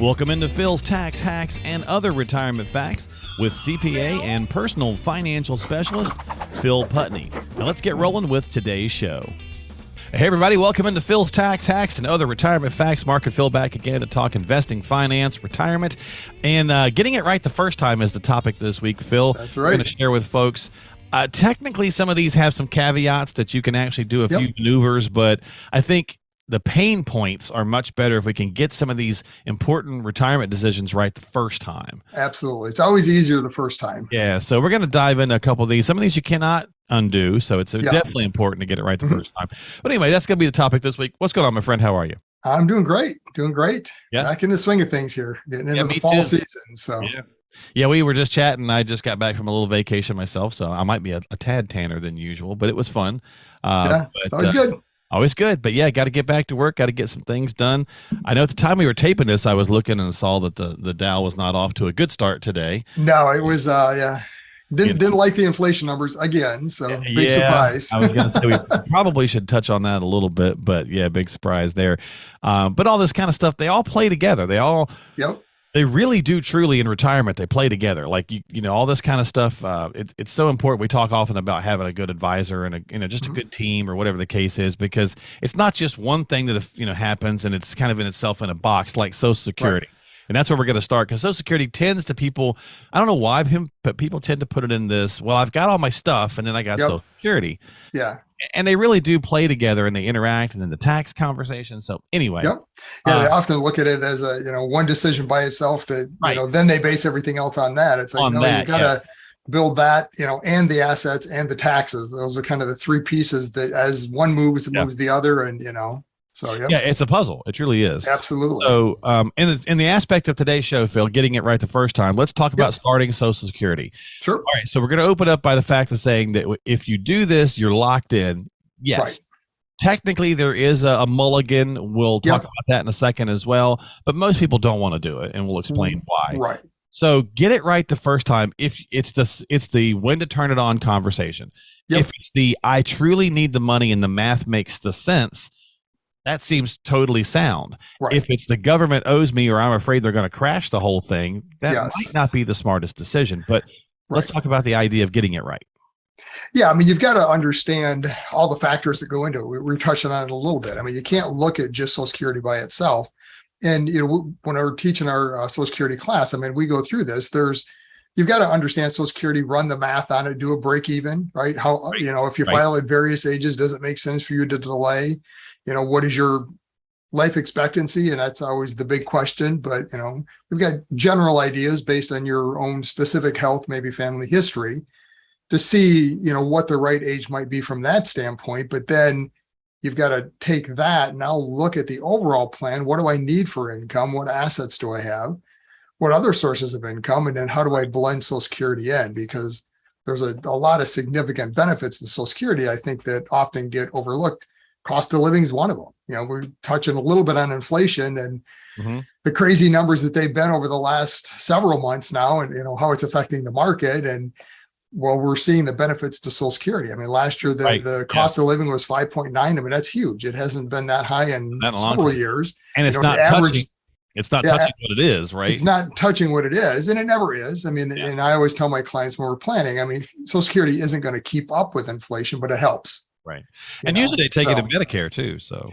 Welcome into Phil's Tax Hacks and Other Retirement Facts with CPA and personal financial specialist Phil Putney. Now let's get rolling with today's show. Hey everybody, welcome into Phil's Tax Hacks and Other Retirement Facts. Mark and Phil back again to talk investing, finance, retirement, and getting it right the first time is the topic this week, Phil. That's right. We're going to share with folks. Technically, some of these have some caveats that you can actually do a few maneuvers, but I think the pain points are much better if we can get some of these important retirement decisions right the first time. Absolutely. It's always easier the first time. Yeah. So we're going to dive into a couple of these. Some of these you cannot undo. So it's definitely important to get it right the first time. But anyway, that's going to be the topic this week. What's going on, my friend? How are you? I'm doing great. Yeah. Back in the swing of things here, getting into the fall season. So yeah, we were just chatting. I just got back from a little vacation myself, so I might be a tad tanner than usual, but it was fun. It's always good. Always good. But yeah, got to get back to work, got to get some things done. I know at the time we were taping this, I was looking and saw that the Dow was not off to a good start today. No, it was, Didn't like the inflation numbers again. So big surprise. I was going to say we probably should touch on that a little bit, but yeah, big surprise there. But all this kind of stuff, they all play together. They really do truly in retirement. They play together. Like, you know, all this kind of stuff. It's so important. We talk often about having a good advisor and just a good team or whatever the case is, because it's not just one thing that, happens and it's kind of in itself in a box like Social Security. Right. And that's where we're going to start, because Social Security tends to people, I don't know why, but people tend to put it in this, well, I've got all my stuff and then I got Social Security. Yeah. And they really do play together and they interact, and then the tax conversation. So anyway. Yeah, they often look at it as one decision by itself then they base everything else on that. It's like, you've got to build that, and the assets and the taxes. Those are kind of the three pieces that as one moves, it moves the other. And, so, yeah, it's a puzzle. It truly is. Absolutely. So, in the aspect of today's show, Phil, getting it right the first time, let's talk about starting Social Security. Sure. All right. So we're going to open up by the fact of saying that if you do this, you're locked in. Yes. Right. Technically, there is a mulligan. We'll talk about that in a second as well. But most people don't want to do it, and we'll explain why. Right. So get it right the first time. If it's the when to turn it on conversation. If it's the I truly need the money and the math makes the sense, that seems totally sound. Right. If it's the government owes me or I'm afraid they're going to crash the whole thing, that might not be the smartest decision. But let's talk about the idea of getting it right. Yeah, I mean, you've got to understand all the factors that go into it. We're touching on it a little bit. I mean, you can't look at just Social Security by itself. And, when we're teaching our Social Security class, I mean, we go through this. You've got to understand Social Security, run the math on it, do a break even, right? How, if you file at various ages, does it make sense for you to delay? What is your life expectancy? And that's always the big question. But, we've got general ideas based on your own specific health, maybe family history, to see, what the right age might be from that standpoint. But then you've got to take that and now look at the overall plan. What do I need for income? What assets do I have? What other sources of income? And then how do I blend Social Security in? Because there's a lot of significant benefits to Social Security, I think, that often get overlooked. Cost of living is one of them. We're touching a little bit on inflation and the crazy numbers that they've been over the last several months now, and how it's affecting the market. And we're seeing the benefits to Social Security. I mean, last year the cost of living was 5.9. I mean, that's huge. It hasn't been that high in several years. And it's not touching. It's not touching what it is, right? It's not touching what it is, and it never is. I mean, and I always tell my clients when we're planning, I mean, Social Security isn't going to keep up with inflation, but it helps. Right. And usually they take it in Medicare too. So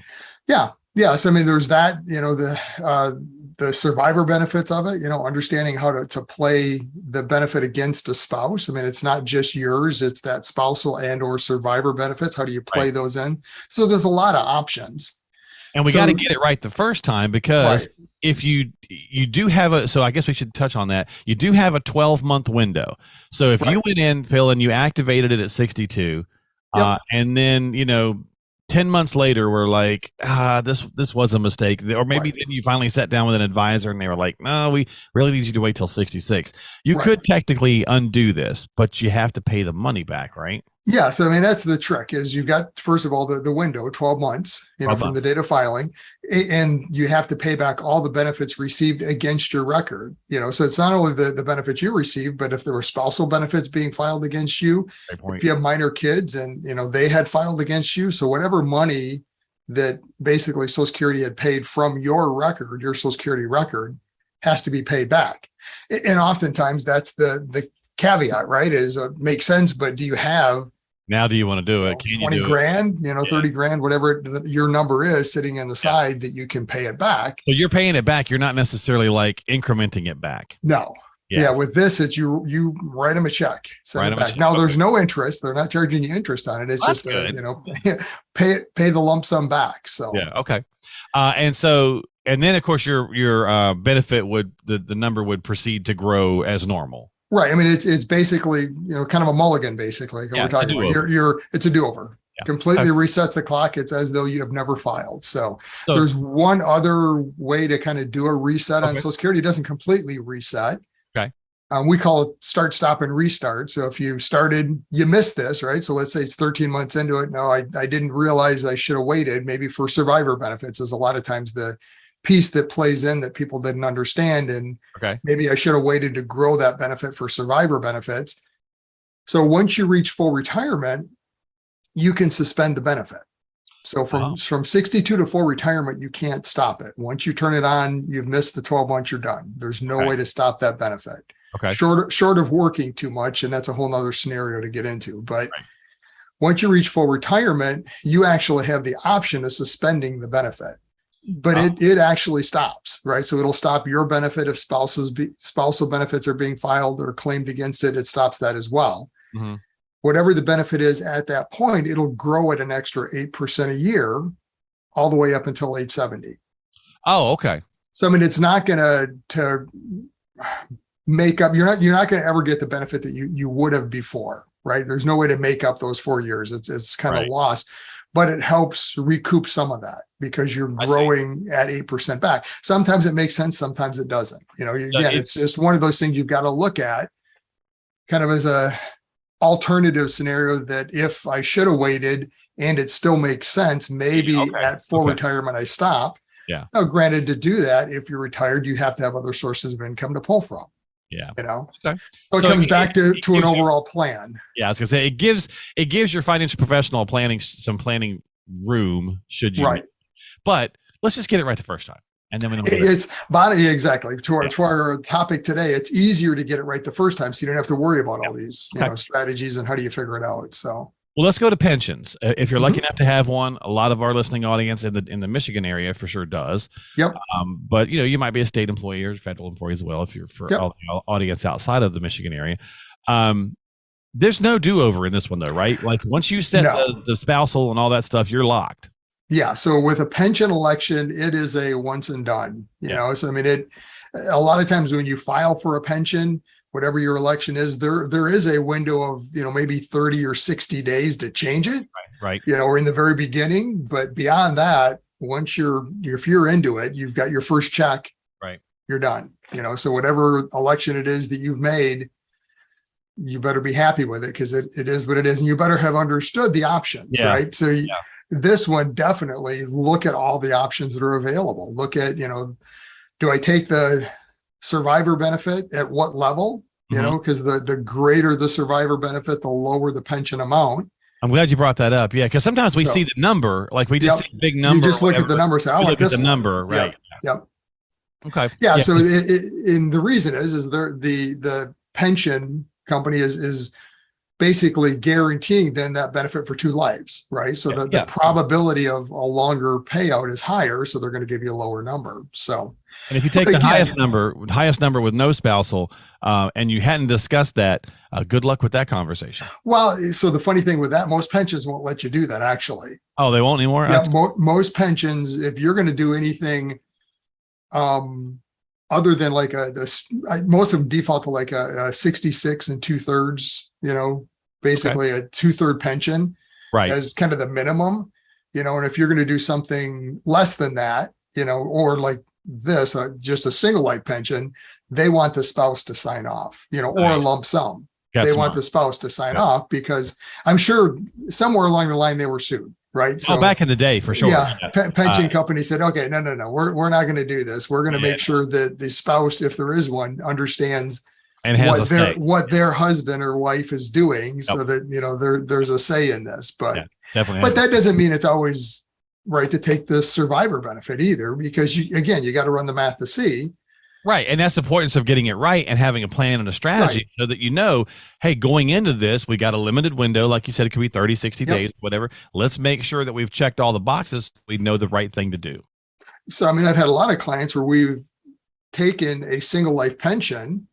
yes. I mean, there's that, the survivor benefits of it, understanding how to play the benefit against a spouse. I mean, it's not just yours, it's that spousal and or survivor benefits. How do you play those in? So there's a lot of options. And we got to get it right the first time, because if you do have so I guess we should touch on that. You do have a 12-month window. So if you went in, Phil, and you activated it at 62, and then, 10 months later, we're like, this was a mistake. Or maybe then you finally sat down with an advisor and they were like, no, we really need you to wait till 66. You could technically undo this, but you have to pay the money back, right? Yeah. So, I mean, that's the trick is you've got, first of all, the window, 12 months, from the date of filing, and you have to pay back all the benefits received against your record. So it's not only the benefits you received, but if there were spousal benefits being filed against you, if you have minor kids and, they had filed against you. So whatever money that basically Social Security had paid from your record, your Social Security record, has to be paid back. And oftentimes that's the caveat, right? Is makes sense, but do you have now, do you want to do it? Can 20 grand, 30 grand, whatever your number is sitting in the side that you can pay it back. So you're paying it back. You're not necessarily like incrementing it back. No. Yeah. With this, it's you write them a check, send it back. Now there's no interest. They're not charging you interest on it. It's just pay the lump sum back. So yeah. Okay. And then of course your benefit the number would proceed to grow as normal. Right. I mean, it's basically, kind of a mulligan, basically. We're talking about it's a do-over. Yeah. Completely resets the clock. It's as though you have never filed. So there's one other way to kind of do a reset on Social Security. It doesn't completely reset. Okay. We call it start, stop, and restart. So if you started, you missed this, right? So let's say it's 13 months into it. No, I didn't realize I should have waited. Maybe for survivor benefits is a lot of times the piece that plays in that people didn't understand. And maybe I should have waited to grow that benefit for survivor benefits. So once you reach full retirement, you can suspend the benefit. So from 62 to full retirement, you can't stop it. Once you turn it on, you've missed the 12 months, you're done. There's no way to stop that benefit. Okay. Short of working too much. And that's a whole nother scenario to get into. But once you reach full retirement, you actually have the option of suspending the benefit. But it actually stops, right? So it'll stop your benefit if spousal benefits are being filed or claimed against it. It stops that as well. Mm-hmm. Whatever the benefit is at that point, it'll grow at an extra 8% a year all the way up until age 70. Oh, okay. So, I mean, it's not going to make up, you're not going to ever get the benefit that you would have before, right? There's no way to make up those 4 years. It's kind of lost, but it helps recoup some of that because you're growing at 8% back. Sometimes it makes sense. Sometimes it doesn't. It's just one of those things you've got to look at kind of as a alternative scenario that if I should have waited and it still makes sense, maybe at full retirement, I stop. Yeah. Now, granted, to do that, if you're retired, you have to have other sources of income to pull from. Yeah. So it comes back to an overall plan. Yeah. I was gonna say it gives your financial professional some planning room should you. Right. But let's just get it right the first time. And then exactly to our topic today. It's easier to get it right the first time, so you don't have to worry about all these strategies and how do you figure it out. So, well, let's go to pensions. If you're lucky enough to have one, a lot of our listening audience in the Michigan area for sure does. Yep. But you might be a state employee or federal employee as well. If you're all the audience outside of the Michigan area, there's no do-over in this one though, right? Like once you set the spousal and all that stuff, you're locked. Yeah. So with a pension election, it is a once and done, so I mean, a lot of times when you file for a pension, whatever your election is, there is a window of, maybe 30 or 60 days to change it. Right. Or in the very beginning, but beyond that, if you're into it, you've got your first check, right. You're done, so whatever election it is that you've made, you better be happy with it because it is what it is. And you better have understood the options, right? So this one, definitely look at all the options that are available. Look at, do I take the survivor benefit at what level? Because the greater the survivor benefit, the lower the pension amount. I'm glad you brought that up. Yeah, because sometimes we see the number, like we just see a big number. You just look at the number, say, I want this number, right? Yep. Okay. Yeah. So, and the reason is the pension company is basically guaranteeing then that benefit for 2 lives, right? So the probability of a longer payout is higher, so they're going to give you a lower number. So, and if you take the highest number with no spousal, and you hadn't discussed that, good luck with that conversation. Well, so the funny thing with that, most pensions won't let you do that actually. Oh, they won't anymore? Yeah, most pensions, if you're going to do anything, other than like most of them default to like a 66 and 2/3, basically a 2/3 pension, right, as kind of the minimum, and if you're going to do something less than that, or like this, just a single life pension, they want the spouse to sign off, or a lump sum. They want the spouse to sign off because I'm sure somewhere along the line they were sued. Right. So back in the day, for sure. Yeah. Pension company said, okay, no. We're not going to do this. We're going to make sure that the spouse, if there is one, understands and has what their husband or wife is doing so that, there's a say in this, but definitely. But that doesn't mean it's always right to take the survivor benefit either, because you got to run the math to see, Right. And that's the importance of getting it right and having a plan and a strategy Right. so that you know, hey, going into this, we got a limited window. Like you said, it could be 30, 60 Yep. days, whatever. Let's make sure that we've checked all the boxes. We know the right thing to do. So, I mean, I've had a lot of clients where we've taken a single life pension,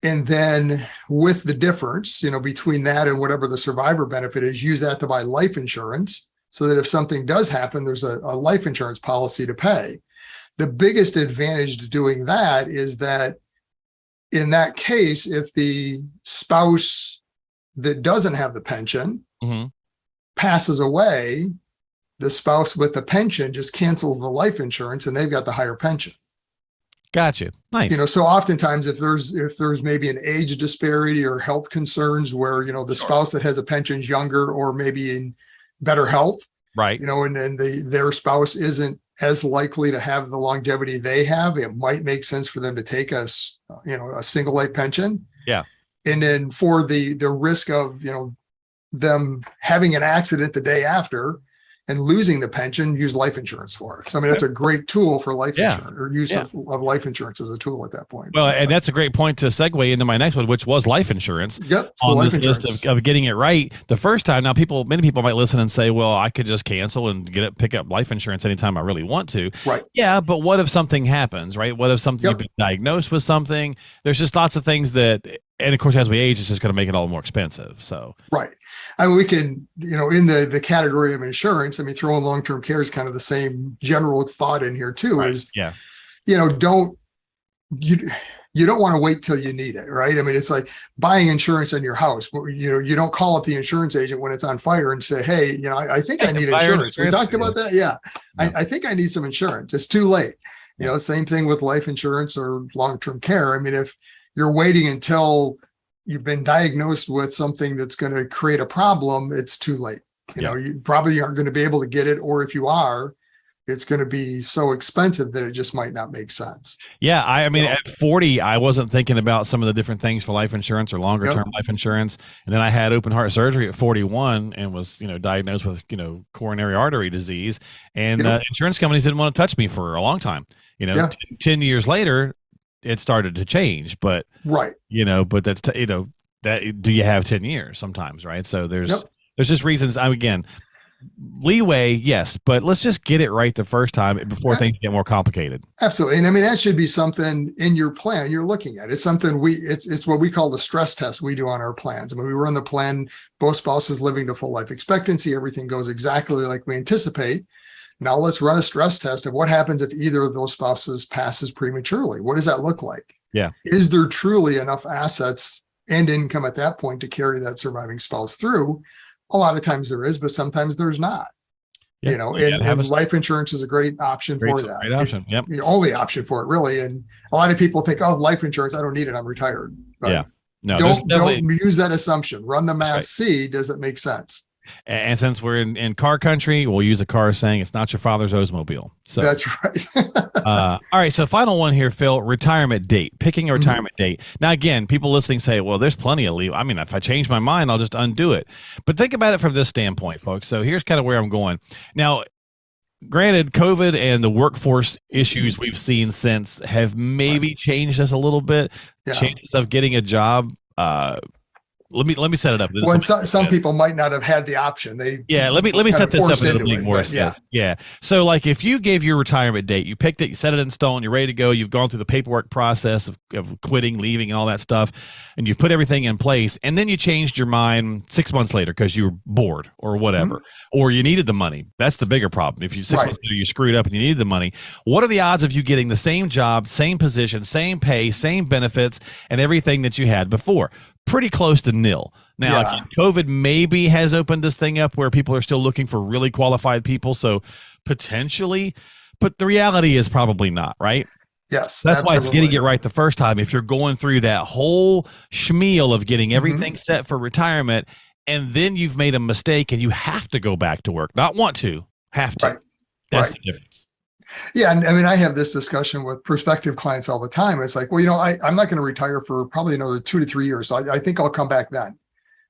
and then with the difference, between that and whatever the survivor benefit is, use that to buy life insurance so that if something does happen, there's a life insurance policy to pay. The biggest advantage to doing that is that in that case, if the spouse that doesn't have the pension passes away, the spouse with the pension just cancels the life insurance and they've got the higher pension. Gotcha. Nice. So oftentimes if there's maybe an age disparity or health concerns where, the spouse that has a pension is younger or maybe in better health, right. And their spouse isn't as likely to have the longevity they have, it might make sense for them to take a single life pension. Yeah. And then for the risk of, them having an accident the day after and losing the pension, use life insurance for it. So, I mean, that's a great tool for life insurance or use of life insurance as a tool at that point. Well, and that's a great point to segue into my next one, which was life insurance. Yep. So life insurance list of getting it right the first time. Now, many people might listen and say, well, I could just cancel and pick up life insurance anytime I really want to. Right. Yeah. But what if something happens, right? What if you've been diagnosed with something? There's just lots of things that, and of course, as we age, it's just going to make it all more expensive. So, right. I mean, we can, in the category of insurance, I mean, throwing long-term care is kind of the same general thought in here too, is, don't want to wait till you need it. Right. I mean, it's like buying insurance on your house. You don't call up the insurance agent when it's on fire and say, hey, I think I need insurance. We talked about that. Yeah. I think I need some insurance. It's too late. Same thing with life insurance or long-term care. I mean, if you're waiting until you've been diagnosed with something that's going to create a problem, it's too late. You probably aren't going to be able to get it. Or if you are, it's going to be so expensive that it just might not make sense. Yeah. I mean, at 40, I wasn't thinking about some of the different things for life insurance or longer term life insurance. And then I had open heart surgery at 41 and was, diagnosed with, coronary artery disease. And insurance companies didn't want to touch me for a long time. 10 years later, it started to change, but but that's, that do you have 10 years sometimes, right? So there's just reasons. Again, leeway, yes, but let's just get it right the first time before things get more complicated. Absolutely. And I mean, that should be something in your plan you're looking at. It's something it's what we call the stress test we do on our plans. I mean, we run the plan, both spouses living to full life expectancy, everything goes exactly like we anticipate. Now let's run a stress test of what happens if either of those spouses passes prematurely. What does that look like? Yeah. Is there truly enough assets and income at that point to carry that surviving spouse through? A lot of times there is, but sometimes there's not. And life insurance is a great option for that. Great option. Yep. The only option for it, really. And a lot of people think, oh, life insurance, I don't need it, I'm retired. But no, don't use that assumption. Run the math, see, does it make sense? And since we're in car country, we'll use a car saying it's not your father's Oldsmobile. So that's right. all right. So final one here, Phil, retirement date, picking a retirement date. Now, again, people listening say, well, there's plenty of leave. I mean, if I change my mind, I'll just undo it. But think about it from this standpoint, folks. So here's kind of where I'm going. Now, granted, COVID and the workforce issues we've seen since have maybe changed us a little bit. Chances of getting a job, let me set it up. Well, some people might not have had the option. Let me set this up a little bit more. Yeah. So like if you gave your retirement date, you picked it, you set it in stone, you're ready to go, you've gone through the paperwork process of quitting, leaving and all that stuff, and you put everything in place, and then you changed your mind 6 months later because you were bored or whatever, or you needed the money. That's the bigger problem. If you 6 months later you screwed up and you needed the money, what are the odds of you getting the same job, same position, same pay, same benefits, and everything that you had before? Pretty close to nil. Now, COVID maybe has opened this thing up where people are still looking for really qualified people. So potentially, but the reality is probably not, right? Yes. That's why it's getting it right the first time. If you're going through that whole schmeal of getting everything set for retirement, and then you've made a mistake and you have to go back to work, not want to, have to. That's the difference. Yeah. And I mean, I have this discussion with prospective clients all the time. It's like, well, I'm not going to retire for probably another 2 to 3 years. So I think I'll come back then.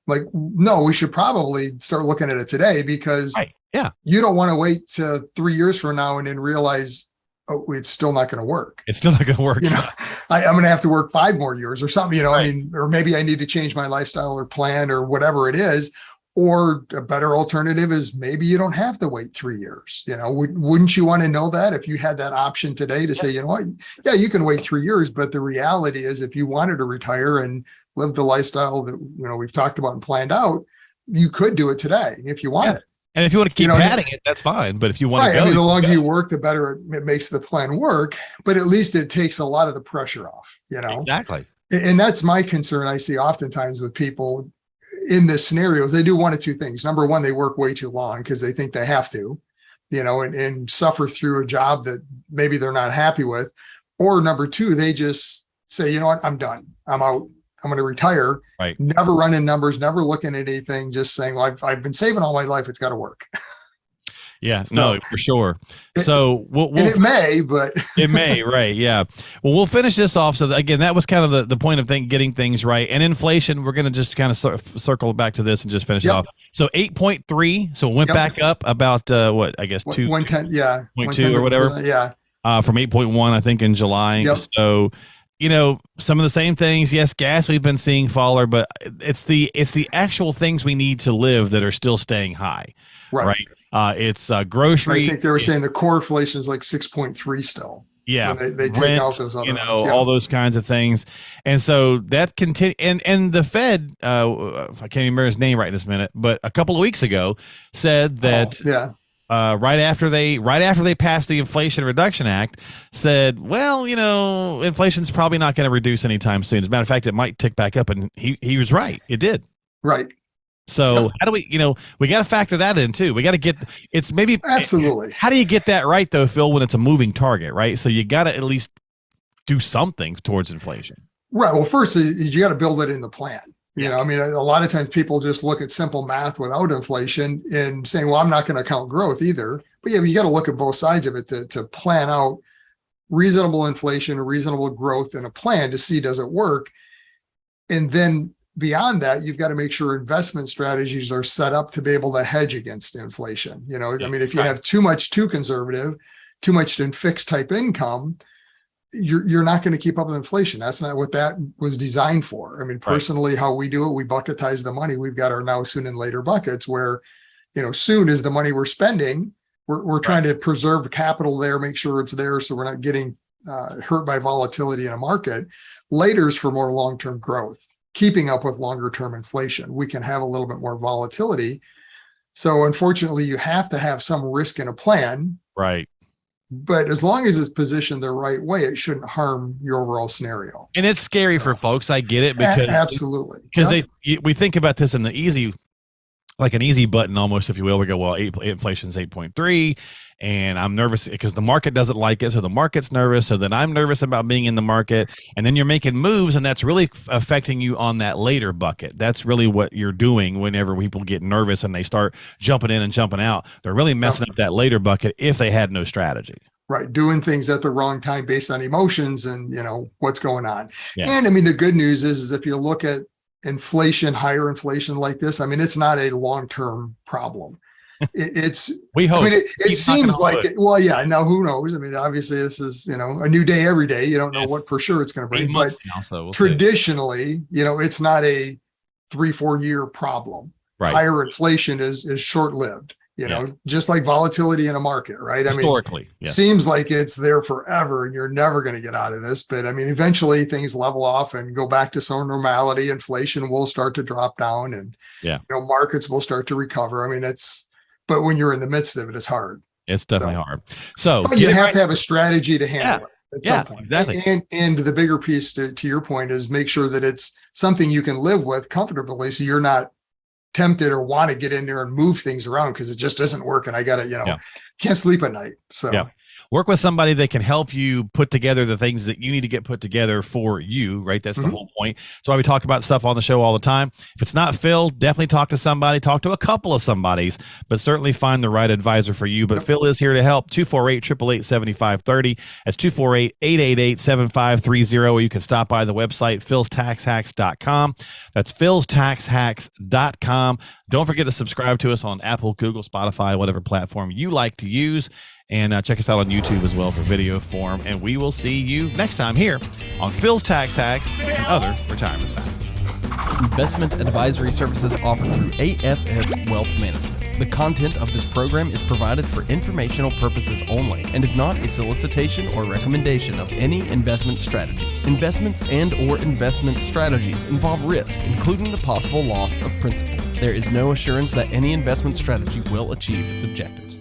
Like, no, we should probably start looking at it today because you don't want to wait to 3 years from now and then realize oh, it's still not going to work. It's still not going to work. You know, I'm going to have to work 5 more years or something, you know, Right. I mean, or maybe I need to change my lifestyle or plan or whatever it is. Or a better alternative is maybe you don't have to wait 3 years. You know, wouldn't you want to know that if you had that option today to say, you know what, yeah, you can wait 3 years, but the reality is if you wanted to retire and live the lifestyle that, you know, we've talked about and planned out, you could do it today if you want it. And if you want to keep You know, padding it, that's fine. But if you want to right, go, I mean, the you longer go. you work, the better it makes the plan work. But at least it takes a lot of the pressure off, you know. Exactly. And that's my concern. I see oftentimes with people in this scenarios, they do one of two things. Number one, they work way too long because they think they have to, you know, and suffer through a job that maybe they're not happy with. Or number two, they just say, you know what, I'm done. I'm out. I'm going to retire. Right. Never running numbers, never looking at anything, just saying, well, I've been saving all my life. It's got to work. Yeah, So- no, for sure. So And it may, but it may, right? Yeah. Well, we'll finish this off. So again, that was kind of the point of getting things right. And inflation, we're going to just kind of circle back to this and just finish it Yep. off. So 8.3. So it went Yep. back up about what I guess 110, yeah, 2.2 or whatever. Yeah, From 8.1, I think, in July. Yep. So, you know, some of the same things. Yes, gas we've been seeing faller, but it's the actual things we need to live that are still staying high. right. It's grocery. I think they were saying the core inflation is like 6.3 still. Yeah, When they take rent, out those other you know, ones. Yeah. all those kinds of things, and so that continue. And the Fed, I can't remember his name right this minute, but a couple of weeks ago said that yeah, right after they passed the Inflation Reduction Act, said, well, you know, inflation's probably not going to reduce anytime soon. As a matter of fact, it might tick back up, and he was right. It did. right. So how do we, you know, we got to factor that in too. We got to get, it's maybe Absolutely. How do you get that right though, Phil, when it's a moving target, right? So you got to at least do something towards inflation. Right. Well, first you got to build it in the plan. You know, I mean, a lot of times people just look at simple math without inflation and saying, well, I'm not going to count growth either. But yeah, you got to look at both sides of it to plan out reasonable inflation, reasonable growth in a plan to see does it work. And then beyond that, you've got to make sure investment strategies are set up to be able to hedge against inflation. You know, I mean, if you have too conservative, too much in fixed type income, you're not going to keep up with inflation. That's not what that was designed for. I mean, personally, how we do it, we bucketize the money. We've got our now, soon, and later buckets where, you know, soon is the money we're spending. We're trying to preserve capital there, make sure it's there, so we're not getting hurt by volatility in a market. Later is for more long-term growth, keeping up with longer-term inflation. We can have a little bit more volatility. So unfortunately, you have to have some risk in a plan. Right. But as long as it's positioned the right way, it shouldn't harm your overall scenario. And it's scary for folks. I get it because absolutely, because we think about this in the easy, like an easy button almost, if you will. We go, well, inflation's 8.3, and I'm nervous because the market doesn't like it, so the market's nervous, so then I'm nervous about being in the market, and then you're making moves, and that's really affecting you on that later bucket. That's really what you're doing whenever people get nervous and they start jumping in and jumping out. They're really messing up that later bucket if they had no strategy. Right. Doing things at the wrong time based on emotions and, you know, what's going on. Yeah. And I mean, the good news is if you look at inflation, higher inflation like this, I mean, it's not a long-term problem. It's, we hope. I mean, it seems like it. Well, yeah, now who knows? I mean, obviously this is, you know, a new day every day. You don't know what for sure it's going to bring, but we'll traditionally, you know, it's not a 3-4 year problem. Right. Higher inflation is short-lived. You know, just like volatility in a market, right? I mean, historically, seems like it's there forever and you're never going to get out of this. But I mean, eventually things level off and go back to some normality. Inflation will start to drop down and, you know, markets will start to recover. I mean, but when you're in the midst of it, it's hard. It's definitely hard. So but you have to have a strategy to handle it at some point. Exactly. And the bigger piece to your point is make sure that it's something you can live with comfortably. So you're not tempted or want to get in there and move things around because it just isn't working. I got to, you know, can't sleep at night. So work with somebody that can help you put together the things that you need to get put together for you, right? That's the whole point. So why we talk about stuff on the show all the time. If it's not Phil, definitely talk to somebody, talk to a couple of somebodies, but certainly find the right advisor for you. But Phil is here to help. 248-888-7530. That's 248-888-7530. Or you can stop by the website, philstaxhacks.com. That's philstaxhacks.com. Don't forget to subscribe to us on Apple, Google, Spotify, whatever platform you like to use. And check us out on YouTube as well for video form. And we will see you next time here on Phil's Tax Hacks and other retirement facts. Investment advisory services offered through AFS Wealth Management. The content of this program is provided for informational purposes only and is not a solicitation or recommendation of any investment strategy. Investments and/or investment strategies involve risk, including the possible loss of principal. There is no assurance that any investment strategy will achieve its objectives.